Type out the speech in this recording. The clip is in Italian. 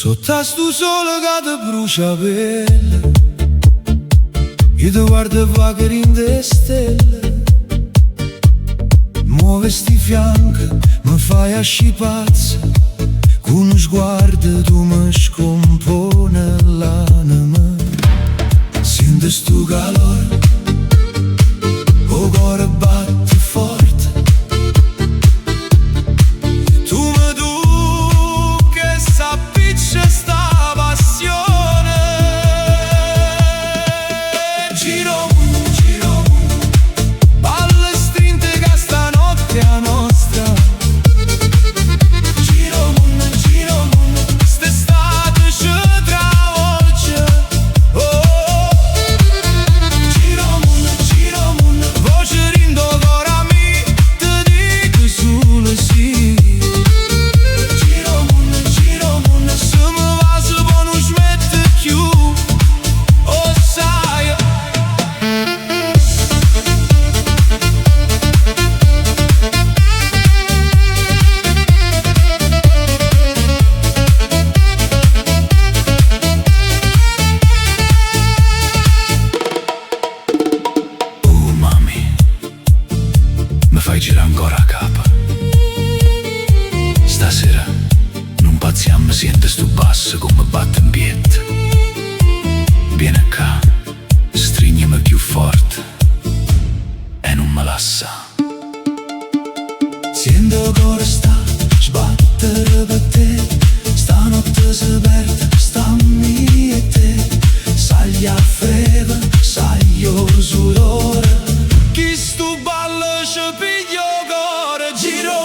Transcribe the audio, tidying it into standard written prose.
Sotto sto sole che ti brucia la pelle, io ti guardo vagare in te stelle. Muove sti fianchi, mi fai asci pazza, con uno sguardo tu mi scompone l'anima. Sento sto calore, o cuore batte forte. Tu mi duchi e s'appiccia sta passione. Giro mondo, balle strinte che stanotte è nostra. Giro mondo, st'estate ci travolge. Oh, giro mondo, voce rindo ancora mi, ti dico solo sì. Giro mondo, se mi va se poi non smette più. Oh sai, oh mami, mi fai girare ancora a capo. Stasera non pazziamo, sente sto basso come batte in piedi. Vieni qua, stringlimi più forte e non me lassa. Sento ancora sta sbattere per te. Stanotte si perde, stammi e te. Sai a frega, sai io sudore. Chi sto ballo ci piglia cuore. Giro